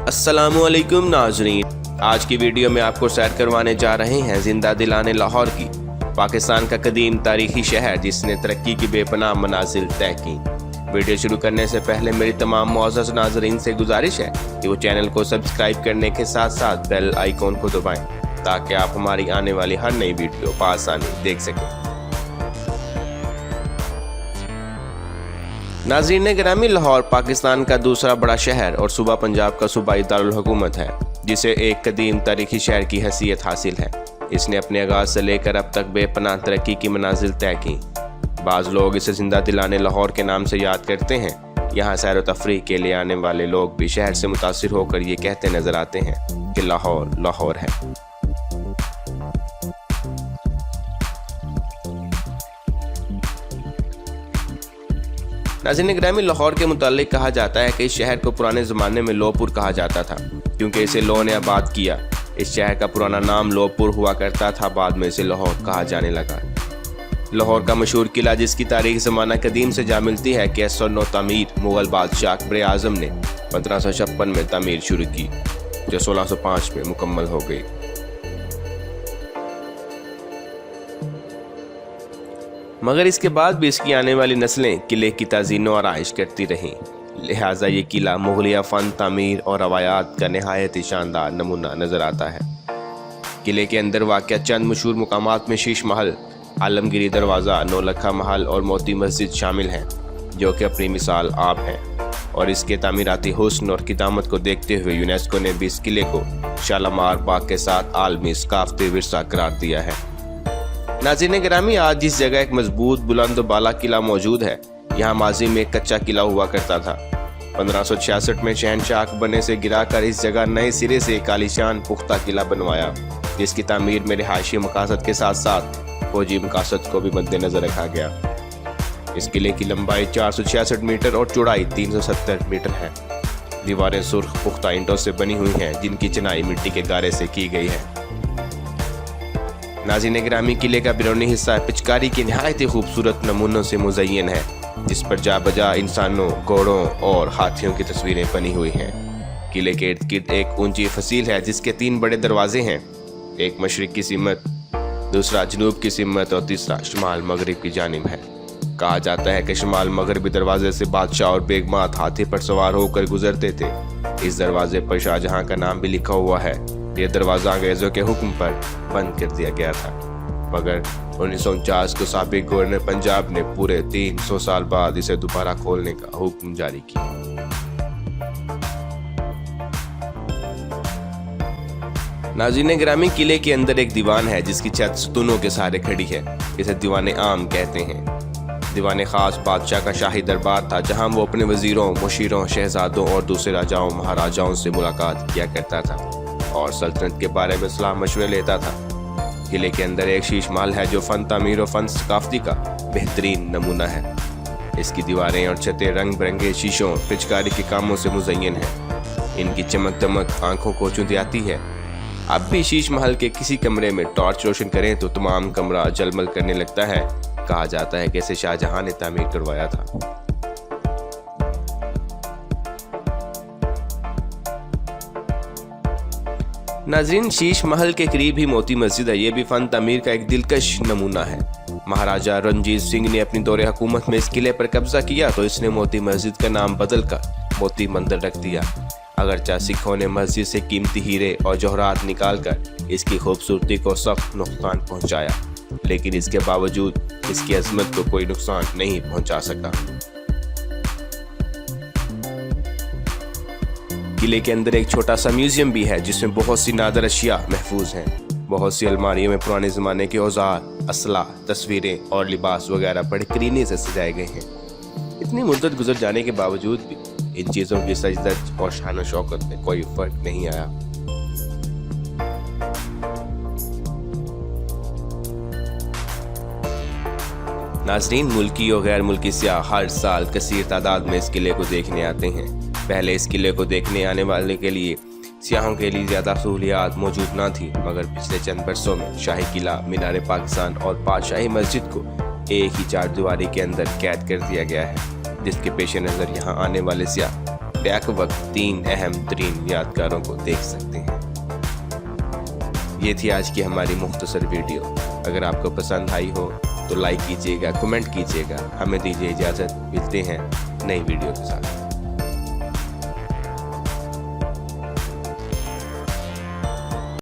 अस्सलाम वालेकुम नाज़रीन, आज की वीडियो में आपको सैर करवाने जा रहे हैं जिंदा दिलाने लाहौर की, पाकिस्तान का कदीम तारीखी शहर जिसने तरक्की की बेपनाह मनाजिल तय की। वीडियो शुरू करने से पहले मेरी तमाम मुअज़्ज़ज़ नाज़रीन से गुजारिश है कि वो चैनल को सब्सक्राइब करने के साथ साथ बेल आइकॉन को दबाएं ताकि आप हमारी आने वाली हर नई वीडियो बआसानी देख सकें। नाज़रीन गिरामी, लाहौर पाकिस्तान का दूसरा बड़ा शहर और सूबा पंजाब का सूबाई दारुल हुकूमत है, जिसे एक कदीम तारीखी शहर की हैसियत हासिल है। इसने अपने आगाज़ से लेकर अब तक बेपनाह तरक्की की मनाजिल तय की। बाज़ लोग इसे जिंदा दिलाने लाहौर के नाम से याद करते हैं। यहाँ सैर व तफरीह के लिए आने वाले लोग भी शहर से मुतासिर होकर ये कहते नज़र आते हैं कि लाहौर लाहौर है। नाज़रीन गिरामी, लाहौर के मुताल्लिक कहा जाता है कि इस शहर को पुराने ज़माने में लोपुर कहा जाता था, क्योंकि इसे लो ने आबाद किया। इस शहर का पुराना नाम लोपुर हुआ करता था, बाद में इसे लाहौर कहा जाने लगा। लाहौर का मशहूर किला, जिसकी तारीख ज़माना कदीम से जा मिलती है कि 109 तामीर मुग़ल बादशाह अकबर आज़म ने 1556 में तामीर शुरू की, जो 1605 में मुकम्मल हो गई। मगर इसके बाद भी इसकी आने वाली नस्लें किले की ताज़ीन व आराइश करती रहीं, लिहाजा ये किला मुग़लिया फ़न तामीर और रवायात का नहायत ही शानदार नमूना नज़र आता है। किले के अंदर वाक़या चंद मशहूर मुकामात में शीश महल, आलमगीरी दरवाज़ा, नौलखा महल और मोती मस्जिद शामिल हैं, जो कि अपनी मिसाल आप हैं। और इसके तामीराती हुस्न और क़िदामत को देखते हुए यूनेस्को ने भी इस किले को शालामार बाग के साथ आलमी सकाफ़ती विरसा करार दिया है। नाज़रीन गिरामी, आज जिस जगह एक मजबूत बुलंद बाला किला मौजूद है, यहाँ माजी में एक कच्चा किला हुआ करता था। 1566 में शहनशाह अकबर ने इसे गिराकर इस जगह नए सिरे से एक आलीशान पुख्ता किला बनवाया, जिसकी तामीर में रिहायशी मकासद के साथ साथ फौजी मकासद को भी मद्देनजर रखा गया। इस किले की लंबाई 466 मीटर और चौड़ाई 370 मीटर है। दीवारें सुर्ख पुख्ता ईंटों से बनी हुई हैं, जिनकी चिनाई मिट्टी के गारे से की गई है। नाज़रीन गिरामी, किले का बैरूनी हिस्सा पिचकारी के नहायत ही खूबसूरत नमूनों से मुज़य्यन है, जिस पर जा बजा इंसानों, घोड़ों और हाथियों की तस्वीरें बनी हुई हैं। किले के इर्द गिर्द एक ऊंची फसील है, जिसके 3 बड़े दरवाजे हैं, एक मशरिक की सिमत, दूसरा जनूब की सिमत और तीसरा शुमाल मगरिब की जानिब है। कहा जाता है कि शुमाल मगरबी दरवाजे से बादशाह और बेगमात हाथी पर सवार होकर गुजरते थे। इस दरवाजे पर शाहजहां का नाम भी लिखा हुआ है। यह दरवाज़ा अंग्रेज़ों के हुक्म पर बंद कर दिया गया था, मगर 1949 को साबिक गवर्नर पंजाब ने पूरे 300 साल बाद इसे दोबारा खोलने का हुक्म जारी किया। नाज़रीन गिरामी, किले के अंदर एक दीवान है, जिसकी छत सतूनों के सहारे खड़ी है। इसे दीवान आम कहते हैं। दीवान खास बादशाह का शाही दरबार था, जहां वो अपने वजीरों, मुशीरों, शहजादों और दूसरे राजाओं महाराजाओं से मुलाकात किया करता था और सल्तनत के बारे में सलाह मशवरे लेता था। किले के अंदर एक शीश महल है, जो फ़न तामीर और फ़न सकाफ़ती का बेहतरीन नमूना है। इसकी दीवारें और छतें रंग बिरंगे शीशों, पिचकारी के कामों से मुज़य्यन हैं। इनकी चमक दमक आंखों को चुंधियाती है। अब भी शीश महल के किसी कमरे में टॉर्च रोशन करें तो तमाम कमरा जलमल करने लगता है। कहा जाता है कि इसे शाहजहां ने तामीर करवाया था। नाज़रीन, शीश महल के करीब ही मोती मस्जिद है। ये भी फ़न तामीर का एक दिलकश नमूना है। महाराजा रणजीत सिंह ने अपनी दौरे हुकूमत में इस किले पर कब्जा किया तो इसने मोती मस्जिद का नाम बदल कर मोती मंदिर रख दिया। अगरचे सिखों ने मस्जिद से कीमती हीरे और जौहरात निकालकर इसकी खूबसूरती को सख्त नुकसान पहुंचाया, लेकिन इसके बावजूद इसकी अजमत को कोई नुकसान नहीं पहुंचा सका। किले के अंदर एक छोटा सा म्यूजियम भी है, जिसमें बहुत सी नादर अशिया महफूज हैं। बहुत सी अलमारियों में पुराने ज़माने के औजार, असला, तस्वीरें और लिबास वगैरह बड़े करीने से सजाए गए हैं। इतनी मुद्दत गुजर जाने के बावजूद भी इन चीज़ों की सजदज और शान व शौकत में कोई फ़र्क नहीं आया। नाज़रीन, मुल्की और गैर मुल्की सियाह हर साल कसीर तादाद में इस किले को देखने आते हैं। पहले इस किले को देखने आने वाले के लिए सियाहों के लिए ज़्यादा सहूलियात मौजूद न थी, मगर पिछले चंद बरसों में शाही किला, मीनार पाकिस्तान और बादशाही मस्जिद को एक ही चार दीवारी के अंदर कैद कर दिया गया है, जिसके पेश नज़र यहाँ आने वाले सियाह بیک وقت 3 اہم ترین یادگاروں کو دیکھ سکتے ہیں۔ یہ تھی آج کی ہماری مختصر ویڈیو۔ اگر آپ کو پسند آئی ہو تو لائک کیجیے گا، کمنٹ کیجیے گا۔ ہمیں دیجیے اجازت، ملتے ہیں نئی ویڈیو کے ساتھ۔